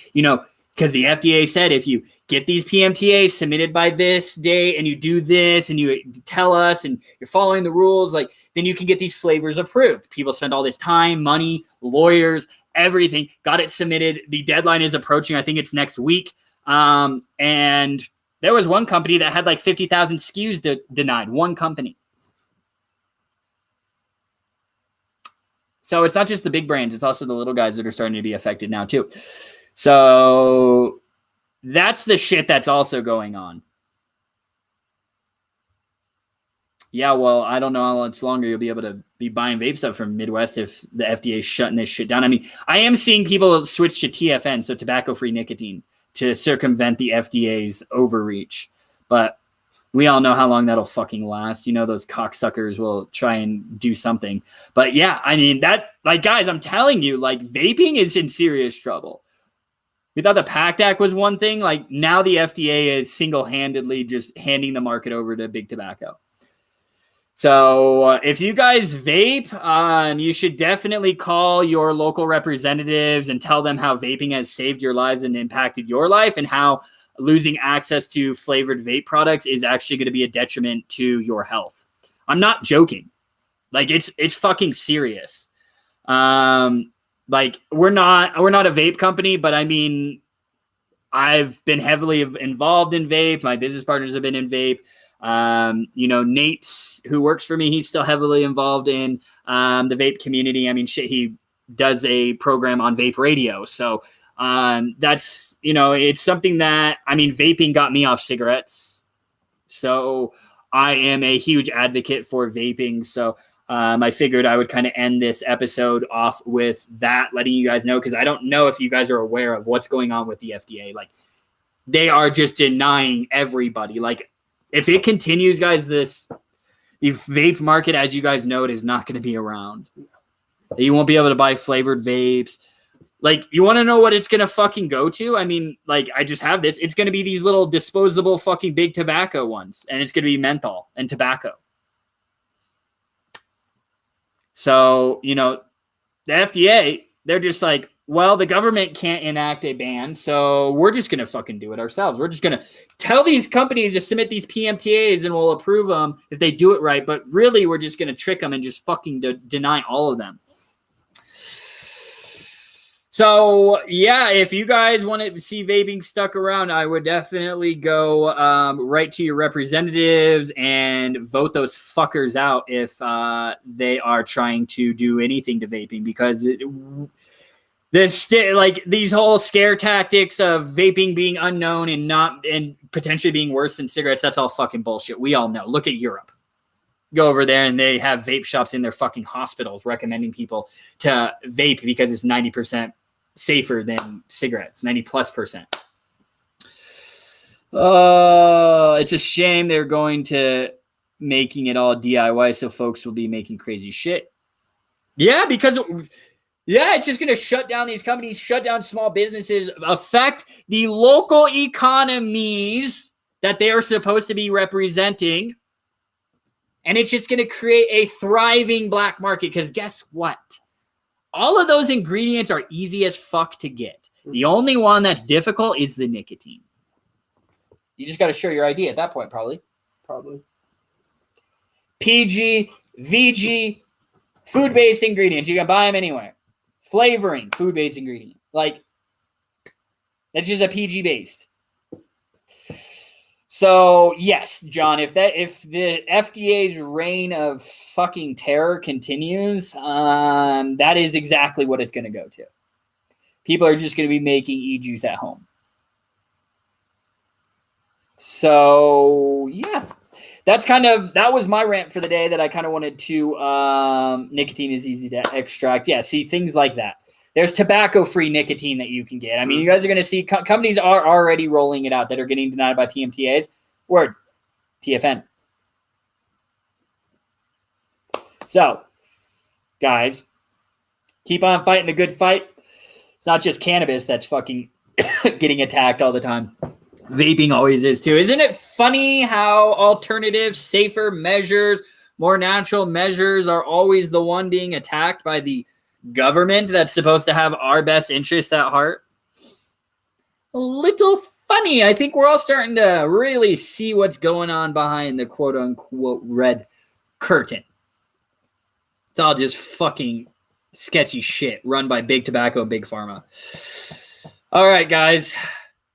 Because the FDA said if you get these PMTAs submitted by this day and you do this and you tell us and you're following the rules, then you can get these flavors approved. People spend all this time, money, lawyers, everything, got it submitted. The deadline is approaching. I think it's next week. And there was one company that had 50,000 SKUs denied. One company. So it's not just the big brands. It's also the little guys that are starting to be affected now too. So that's the shit that's also going on. Yeah, well, I don't know how much longer you'll be able to be buying vape stuff from Midwest if the FDA is shutting this shit down. I mean, I am seeing people switch to TFN, so tobacco-free nicotine, to circumvent the FDA's overreach. But we all know how long that'll fucking last. Those cocksuckers will try and do something. But yeah, I mean, guys, I'm telling you, vaping is in serious trouble. We thought the PACT Act was one thing. Now the FDA is single-handedly just handing the market over to big tobacco. So if you guys vape, you should definitely call your local representatives and tell them how vaping has saved your lives and impacted your life, and how losing access to flavored vape products is actually going to be a detriment to your health. I'm not joking. Like it's fucking serious. Like we're not a vape company, but I mean, I've been heavily involved in vape. My business partners have been in vape. Nate's who works for me, he's still heavily involved in the vape community. I mean, shit, he does a program on vape radio. So that's, it's something that, I mean, vaping got me off cigarettes. So I am a huge advocate for vaping. So I figured I would kind of end this episode off with that, letting you guys know, because I don't know if you guys are aware of what's going on with the FDA. Like, they are just denying everybody. Like, if it continues, guys, the vape market, as you guys know, it is not going to be around. You won't be able to buy flavored vapes. Like, you want to know what it's going to fucking go to? I mean, like, I just have this. It's going to be these little disposable fucking big tobacco ones, and it's going to be menthol and tobacco. So, the FDA, they're just like, well, the government can't enact a ban, so we're just going to fucking do it ourselves. We're just going to tell these companies to submit these PMTAs and we'll approve them if they do it right. But really, we're just going to trick them and just fucking deny all of them. So, yeah, if you guys want to see vaping stuck around, I would definitely go right to your representatives and vote those fuckers out if they are trying to do anything to vaping, because these whole scare tactics of vaping being unknown and potentially being worse than cigarettes, that's all fucking bullshit. We all know. Look at Europe. Go over there and they have vape shops in their fucking hospitals recommending people to vape because it's 90% safer than cigarettes, 90+%. It's a shame they're going to making it all DIY, so folks will be making crazy shit. Yeah, because it's just going to shut down these companies, shut down small businesses, affect the local economies that they are supposed to be representing. And it's just going to create a thriving black market, because guess what? All of those ingredients are easy as fuck to get. The only one that's difficult is the nicotine. You just got to show your ID at that point, probably. PG, VG, food-based ingredients. You can buy them anywhere. Flavoring, food-based ingredient. Like, that's just a PG-based. So, yes, John, if the FDA's reign of fucking terror continues, that is exactly what it's going to go to. People are just going to be making e-juice at home. So, yeah. That was my rant for the day, that I kind of wanted to, nicotine is easy to extract. Yeah, see, things like that. There's tobacco-free nicotine that you can get. I mean, you guys are going to see companies are already rolling it out that are getting denied by PMTAs. Word. TFN. So, guys, keep on fighting the good fight. It's not just cannabis that's fucking getting attacked all the time. Vaping always is too. Isn't it funny how alternative, safer measures, more natural measures are always the one being attacked by the government that's supposed to have our best interests at heart? A little funny. I think we're all starting to really see what's going on behind the quote-unquote red curtain. It's all just fucking sketchy shit run by big tobacco and big pharma. All right, guys.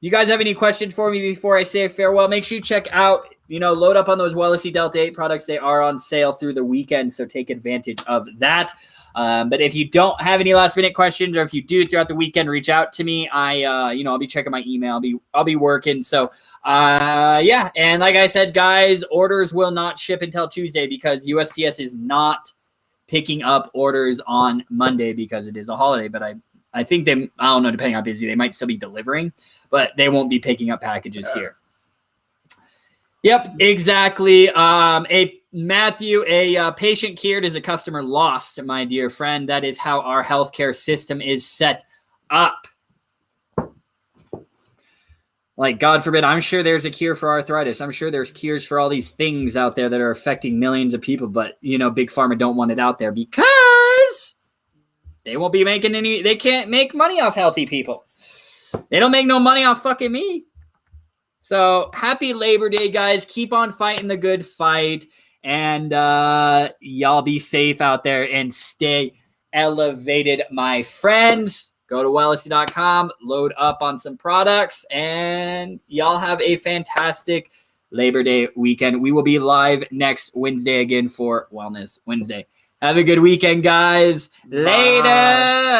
You guys have any questions for me before I say farewell? Make sure you check out, load up on those Wellicy Delta 8 products. They are on sale through the weekend, so take advantage of that. But if you don't have any last minute questions, or if you do throughout the weekend, reach out to me. I'll be checking my email. I'll be working. So, yeah. And like I said, guys, orders will not ship until Tuesday, because USPS is not picking up orders on Monday because it is a holiday. But I think I don't know, depending on how busy, they might still be delivering, but they won't be picking up packages here. Yep, exactly. Matthew, a patient cured is a customer lost, my dear friend. That is how our healthcare system is set up. Like, God forbid, I'm sure there's a cure for arthritis. I'm sure there's cures for all these things out there that are affecting millions of people, but, Big Pharma don't want it out there because they won't be making they can't make money off healthy people. They don't make no money off fucking me. So, happy Labor Day, guys. Keep on fighting the good fight. And y'all be safe out there and stay elevated, my friends. Go to wellicy.com, load up on some products, and y'all have a fantastic Labor Day weekend. We will be live next Wednesday again for Wellness Wednesday. Have a good weekend, guys. Bye. Later.